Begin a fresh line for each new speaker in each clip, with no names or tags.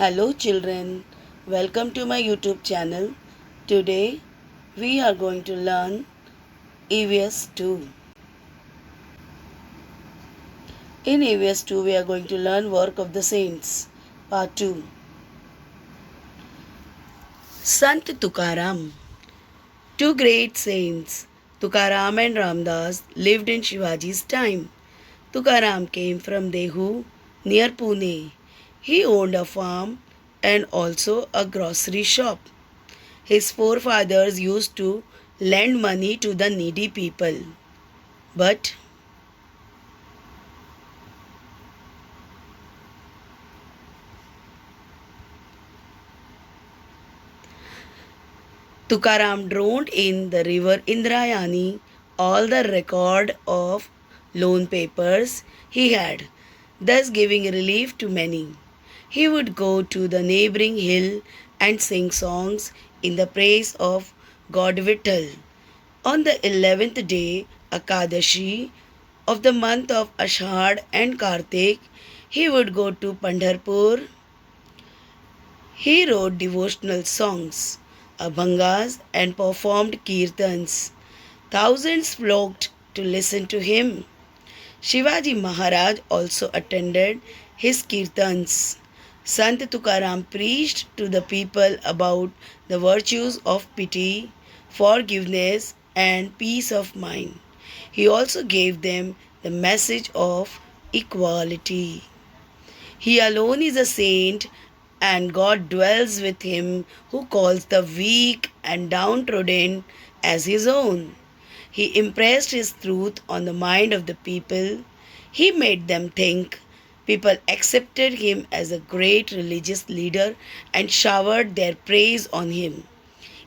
Hello children, welcome to my YouTube channel. Today we are going to learn EVS 2. In EVS 2 we are going to learn Work of the Saints, Part 2. Sant Tukaram. Two great saints, Tukaram and Ramdas, lived in Shivaji's time. Tukaram came from Dehu near Pune. He owned a farm and also a grocery shop. His forefathers used to lend money to the needy people. But Tukaram drowned in the river Indrayani all the record of loan papers he had, thus giving relief to many. He would go to the neighboring hill and sing songs in the praise of God Vittal. On the 11th day, Akadashi, of the month of Ashad and Kartik, he would go to Pandharpur. He wrote devotional songs, abhangas, and performed kirtans. Thousands flocked to listen to him. Shivaji Maharaj also attended his kirtans. Sant Tukaram preached to the people about the virtues of pity, forgiveness, and peace of mind. He also gave them the message of equality. He alone is a saint, and God dwells with him who calls the weak and downtrodden as his own. He impressed his truth on the mind of the people. He made them think. People accepted him as a great religious leader and showered their praise on him.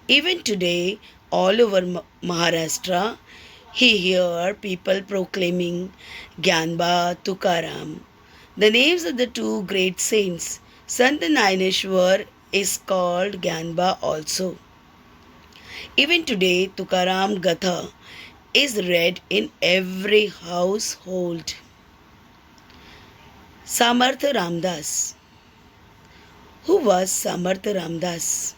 Even today, all over Maharashtra, he hear people proclaiming Gyanba, Tukaram. The names of the two great saints, Sant Naineshwar is called Gyanba also. Even today, Tukaram Gatha is read in every household. Samarth Ramdas. Who was Samarth Ramdas?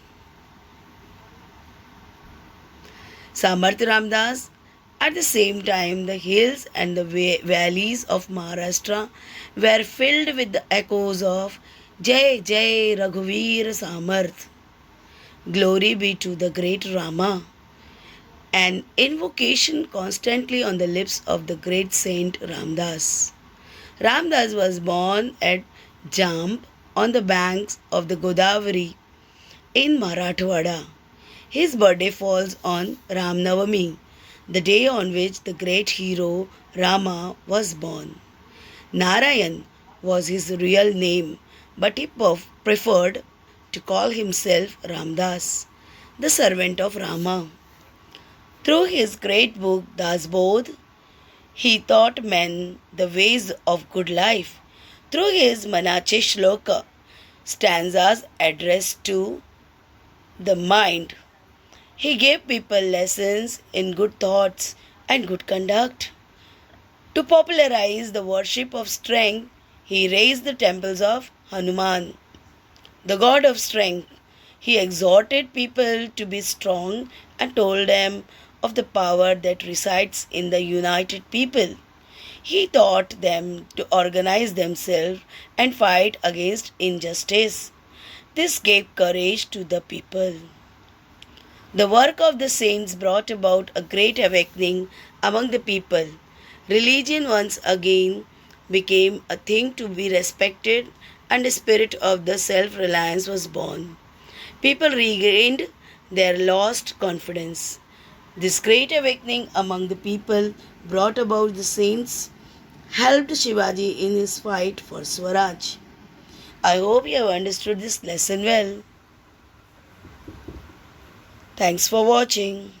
Samarth Ramdas. At the same time, the hills and the valleys of Maharashtra were filled with the echoes of Jai Jai Raghuveer Samarth. Glory be to the great Rama. An invocation constantly on the lips of the great saint Ramdas. Ramdas was born at Jamb on the banks of the Godavari in Marathwada. His birthday falls on Ram Navami, the day on which the great hero Rama was born. Narayan was his real name, but he preferred to call himself Ramdas, the servant of Rama. Through his great book Dasbodh, he taught men the ways of good life. Through his Manache Shloka, stanzas addressed to the mind, he gave people lessons in good thoughts and good conduct. To popularize the worship of strength, he raised the temples of Hanuman, the god of strength. He exhorted people to be strong and told them of the power that resides in the united people. He taught them to organize themselves and fight against injustice. This gave courage to the people. The work of the saints brought about a great awakening among the people. Religion once again became a thing to be respected, and a spirit of the self-reliance was born. People regained their lost confidence. This great awakening among the people brought about the saints helped Shivaji in his fight for Swaraj. I hope you have understood this lesson well. Thanks for watching.